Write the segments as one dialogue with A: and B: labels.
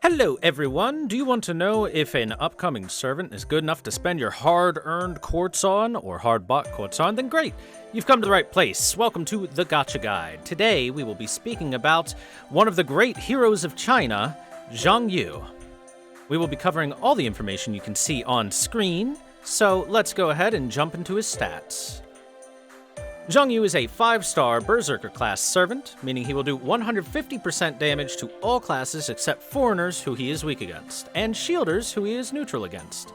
A: Hello everyone! Do you want to know if an upcoming servant is good enough to spend your hard-earned quartz on, or hard-bought quartz on? Then great! You've come to the right place. Welcome to the Gacha Guide. Today we will be speaking about one of the great heroes of China, Xiang. We will be covering all the information you can see on screen, so let's go ahead and jump into his stats. Xiang is a 5-star Berserker class servant, meaning he will do 150% damage to all classes except foreigners who he is weak against, and shielders who he is neutral against.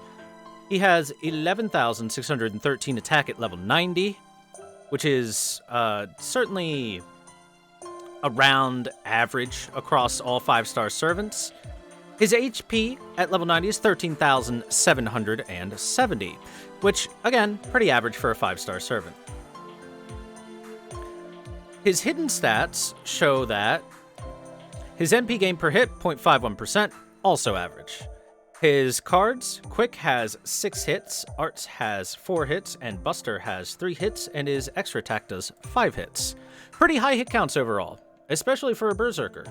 A: He has 11,613 attack at level 90, which is certainly around average across all 5-star servants. His HP at level 90 is 13,770, which, again, pretty average for a 5-star servant. His hidden stats show that his MP gain per hit, 0.51%, also average. His cards, Quick has 6 hits, Arts has 4 hits, and Buster has 3 hits, and his extra attack does 5 hits. Pretty high hit counts overall, especially for a Berserker.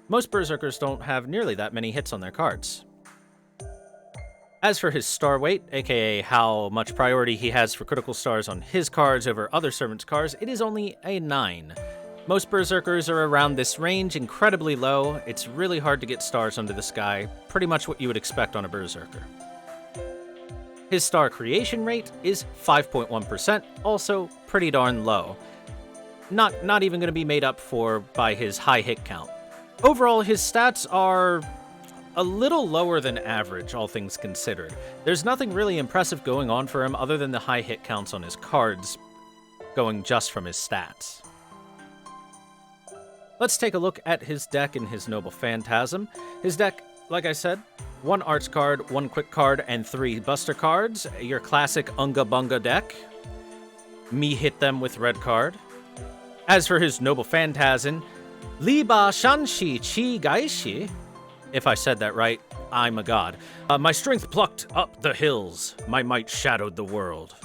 A: Most Berserkers don't have nearly that many hits on their cards. As for his star weight, aka how much priority he has for critical stars on his cards over other servants' cards, it is only a 9. Most Berserkers are around this range, incredibly low. It's really hard to get stars under this guy, pretty much what you would expect on a Berserker. His star creation rate is 5.1%, also pretty darn low. Not even going to be made up for by his high hit count. Overall, his stats are a little lower than average, all things considered. There's nothing really impressive going on for him other than the high hit counts on his cards, going just from his stats. Let's take a look at his deck and his Noble Phantasm. His deck, like I said, 1 Arts card, 1 Quick card, and 3 Buster cards. Your classic Unga Bunga deck. Me hit them with red card. As for his Noble Phantasm, Li Ba Shanxi Qi Gaishi. If I said that right, I'm a god. My strength plucked up the hills. My might shadowed the world.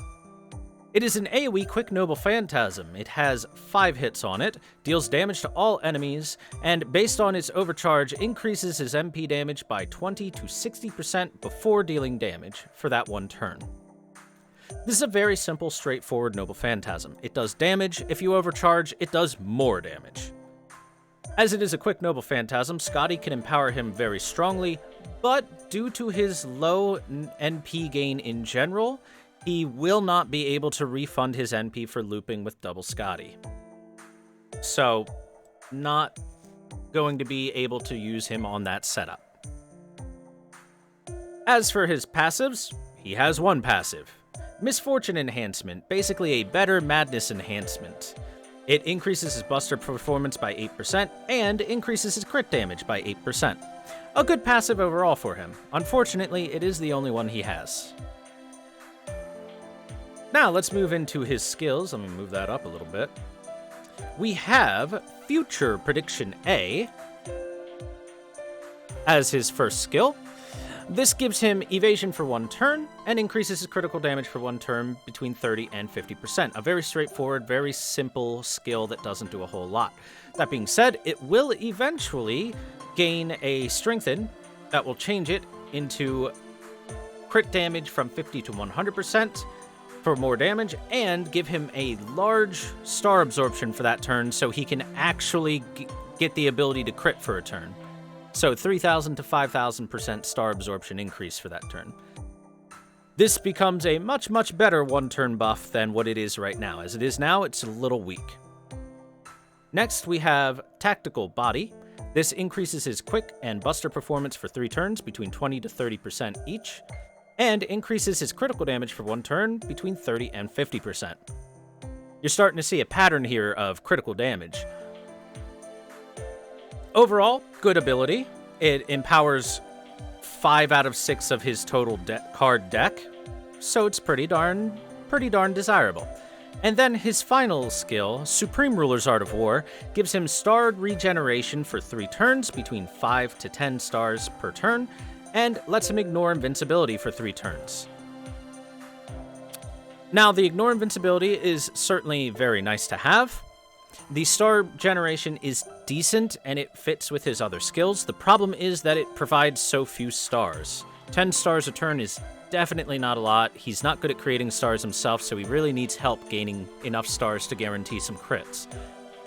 A: It is an AoE quick Noble Phantasm. It has 5 hits on it, deals damage to all enemies, and based on its overcharge, increases his MP damage by 20 to 60% before dealing damage for that one turn. This is a very simple, straightforward Noble Phantasm. It does damage. If you overcharge, it does more damage. As it is a quick Noble Phantasm, Scotty can empower him very strongly, but due to his low NP gain in general, he will not be able to refund his NP for looping with double Scotty. So, not going to be able to use him on that setup. As for his passives, he has 1 passive. Misfortune Enhancement, basically a better Madness Enhancement. It increases his Buster performance by 8% and increases his crit damage by 8%. A good passive overall for him. Unfortunately, it is the only one he has. Now, let's move into his skills. Let me move that up a little bit. We have Future Prediction A as his first skill. This gives him evasion for 1 turn and increases his critical damage for 1 turn between 30 and 50%. A very straightforward, very simple skill that doesn't do a whole lot. That being said, it will eventually gain a strengthen that will change it into crit damage from 50 to 100% for more damage and give him a large star absorption for that turn so he can actually get the ability to crit for a turn. So 3,000 to 5,000% star absorption increase for that turn. This becomes a much, much better 1-turn buff than what it is right now. As it is now, it's a little weak. Next, we have Tactical Body. This increases his Quick and Buster performance for 3 turns between 20 to 30% each, and increases his critical damage for 1 turn between 30 and 50%. You're starting to see a pattern here of critical damage. Overall, good ability. It empowers 5 out of 6 of his total card deck, so it's pretty darn desirable. And then his final skill, Supreme Ruler's Art of War, gives him starred regeneration for 3 turns between 5 to 10 stars per turn, and lets him ignore invincibility for 3 turns. Now, the ignore invincibility is certainly very nice to have. The star generation is decent and it fits with his other skills. The problem is that it provides so few stars. 10 stars a turn is definitely not a lot. He's not good at creating stars himself, so he really needs help gaining enough stars to guarantee some crits.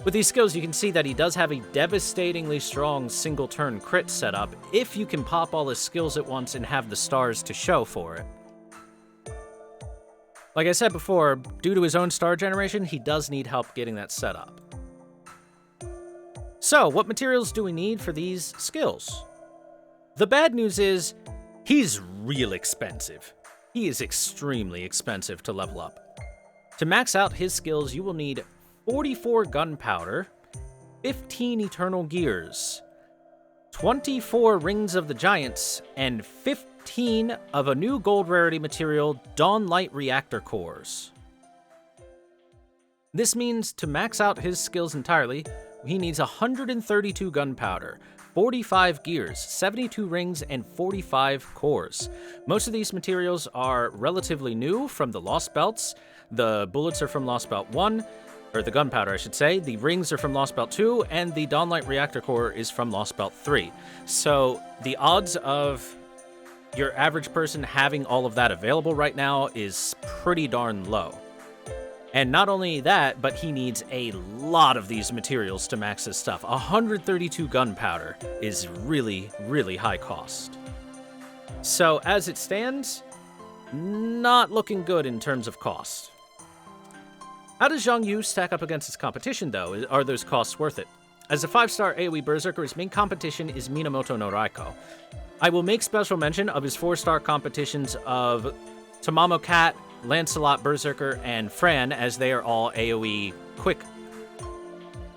A: With these skills, you can see that he does have a devastatingly strong single-turn crit setup if you can pop all his skills at once and have the stars to show for it. Like I said before, due to his own star generation, he does need help getting that set up. So, what materials do we need for these skills? The bad news is, he's real expensive. He is extremely expensive to level up. To max out his skills, you will need 44 gunpowder, 15 eternal gears, 24 rings of the giants, and 15 of a new gold rarity material, Dawnlight reactor cores. This means to max out his skills entirely, he needs 132 gunpowder, 45 gears, 72 rings, and 45 cores. Most of these materials are relatively new from the Lost Belts. The bullets are from Lost Belt 1, or the gunpowder, I should say. The rings are from Lost Belt 2, and the Dawnlight reactor core is from Lost Belt 3. So the odds of your average person having all of that available right now is pretty darn low. And not only that, but he needs a lot of these materials to max his stuff. 132 gunpowder is really, really high cost. So as it stands, not looking good in terms of cost. How does Xiang Yu stack up against his competition, though? Are those costs worth it? As a 5-star AoE Berserker, his main competition is Minamoto no Raiko. I will make special mention of his 4-star competitions of Tamamo Cat, Lancelot Berserker, and Fran, as they are all AoE quick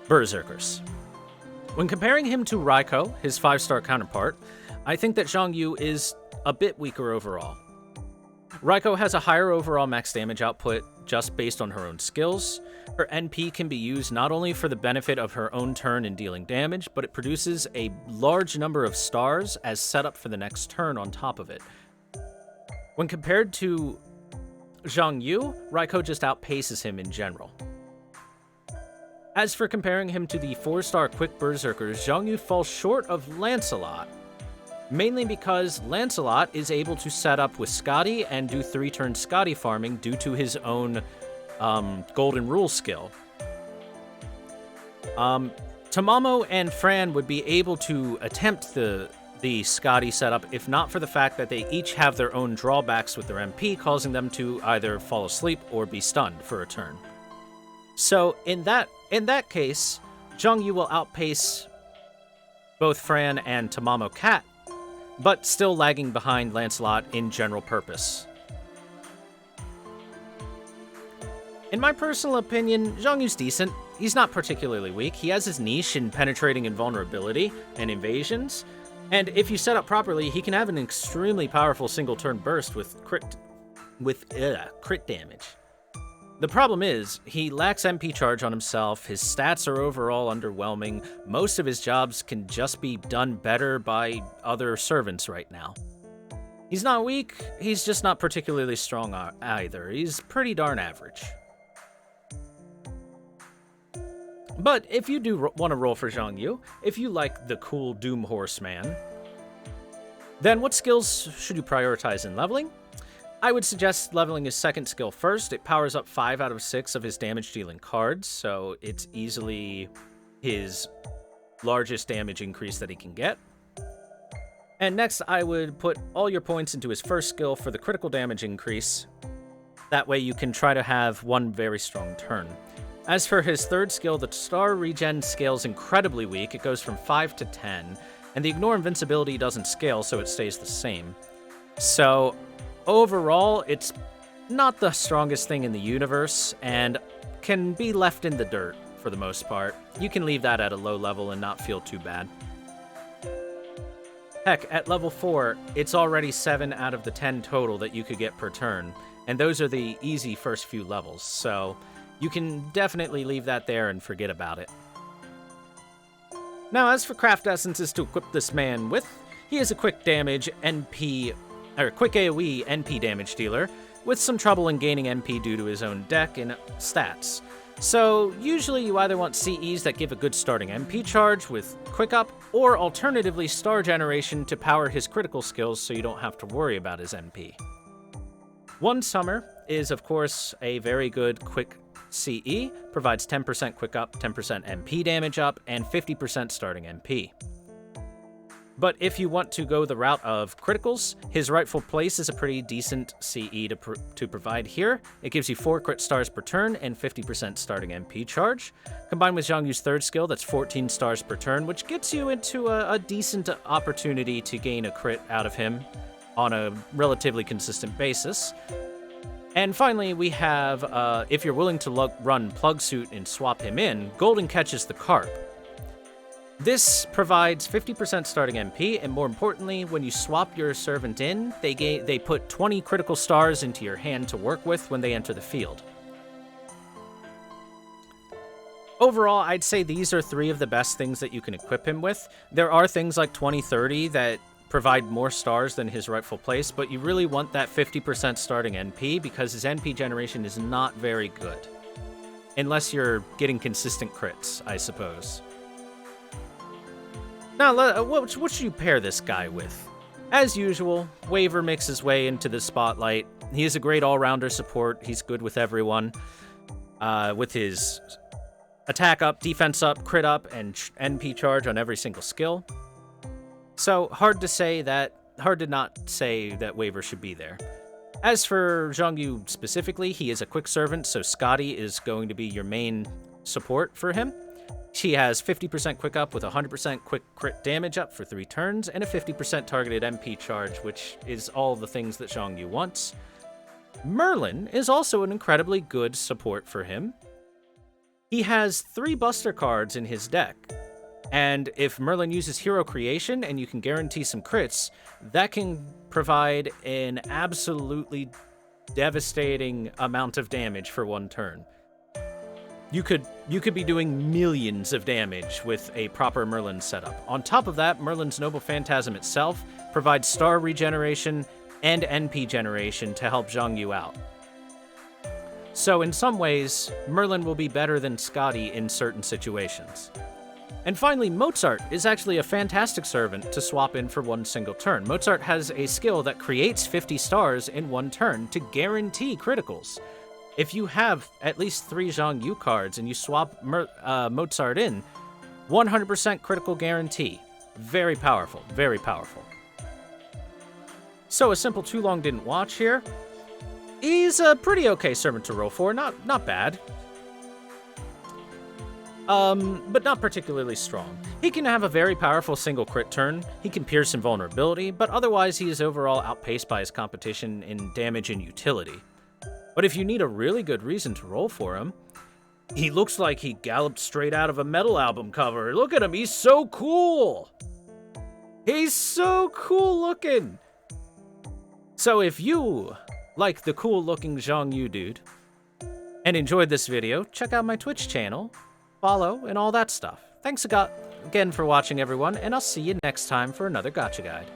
A: Berserkers. When comparing him to Raiko, his 5-star counterpart, I think that Xiang Yu is a bit weaker overall. Raiko has a higher overall max damage output just based on her own skills. Her NP can be used not only for the benefit of her own turn in dealing damage, but it produces a large number of stars as setup for the next turn on top of it. When compared to Xiang Yu, Raiko just outpaces him in general. As for comparing him to the 4-star quick berserkers, Xiang Yu falls short of Lancelot, mainly because Lancelot is able to set up with Scotty and do 3-turn Scotty farming due to his own Golden Rule skill. Tamamo and Fran would be able to attempt the Scotty setup if not for the fact that they each have their own drawbacks with their MP, causing them to either fall asleep or be stunned for a turn. So in that case, Xiang Yu will outpace both Fran and Tamamo Cat, but still lagging behind Lancelot in general purpose. In my personal opinion, Xiang Yu's decent. He's not particularly weak. He has his niche in penetrating invulnerability and invasions, and if you set up properly, he can have an extremely powerful single-turn burst with crit damage. The problem is, he lacks MP charge on himself, his stats are overall underwhelming, most of his jobs can just be done better by other servants right now. He's not weak, he's just not particularly strong either. He's pretty darn average. But if you do want to roll for Xiang Yu, if you like the cool Doom Horseman, then what skills should you prioritize in leveling? I would suggest leveling his second skill first. It powers up 5 out of 6 of his damage-dealing cards, so it's easily his largest damage increase that he can get. And next, I would put all your points into his first skill for the critical damage increase. That way you can try to have one very strong turn. As for his third skill, the star regen scales incredibly weak. It goes from 5 to 10, and the ignore invincibility doesn't scale, so it stays the same. So overall, it's not the strongest thing in the universe, and can be left in the dirt for the most part. You can leave that at a low level and not feel too bad. Heck, at level 4, it's already 7 out of the 10 total that you could get per turn, and those are the easy first few levels, so you can definitely leave that there and forget about it. Now, as for craft essences to equip this man with, he is a quick damage NP, or quick AoE NP damage dealer, with some trouble in gaining MP due to his own deck and stats. So usually you either want CEs that give a good starting MP charge with Quick Up, or alternatively star generation to power his critical skills so you don't have to worry about his MP. One Summer is of course a very good quick CE, provides 10% Quick Up, 10% MP damage up, and 50% starting MP. But if you want to go the route of criticals, his Rightful Place is a pretty decent CE to provide here. It gives you 4 crit stars per turn and 50% starting MP charge. Combined with Xiang Yu's third skill, that's 14 stars per turn, which gets you into a decent opportunity to gain a crit out of him on a relatively consistent basis. And finally, we have, if you're willing to run Plug Suit and swap him in, Golden catches the Carp. This provides 50% starting MP, and more importantly, when you swap your servant in, they put 20 critical stars into your hand to work with when they enter the field. Overall, I'd say these are 3 of the best things that you can equip him with. There are things like 2030 that provide more stars than his Rightful Place, but you really want that 50% starting NP because his NP generation is not very good. Unless you're getting consistent crits, I suppose. Now, what should you pair this guy with? As usual, Waver makes his way into the spotlight. He is a great all-rounder support. He's good with everyone. With his attack up, defense up, crit up, and NP charge on every single skill. So, hard to not say that Waver should be there. As for Xiang Yu specifically, he is a quick servant, so Scotty is going to be your main support for him. She has 50% quick up with 100% quick crit damage up for 3 turns, and a 50% targeted MP charge, which is all the things that Xiang Yu wants. Merlin is also an incredibly good support for him. He has 3 Buster cards in his deck, and if Merlin uses Hero Creation and you can guarantee some crits, that can provide an absolutely devastating amount of damage for 1 turn. You could be doing millions of damage with a proper Merlin setup. On top of that, Merlin's Noble Phantasm itself provides star regeneration and NP generation to help Xiang Yu out. So in some ways, Merlin will be better than Scotty in certain situations. And finally, Mozart is actually a fantastic servant to swap in for 1 single turn. Mozart has a skill that creates 50 stars in 1 turn to guarantee criticals. If you have at least 3 Xiang Yu cards and you swap Mozart in, 100% critical guarantee. Very powerful, very powerful. So a simple too long didn't watch here. He's a pretty okay servant to roll for, not bad. But not particularly strong. He can have a very powerful single crit turn, he can pierce invulnerability, but otherwise he is overall outpaced by his competition in damage and utility. But if you need a really good reason to roll for him, he looks like he galloped straight out of a metal album cover. Look at him, he's so cool! He's so cool looking! So if you like the cool looking Xiang Yu dude, and enjoyed this video, check out my Twitch channel, follow, and all that stuff. Thanks again for watching everyone, and I'll see you next time for another Gacha Guide.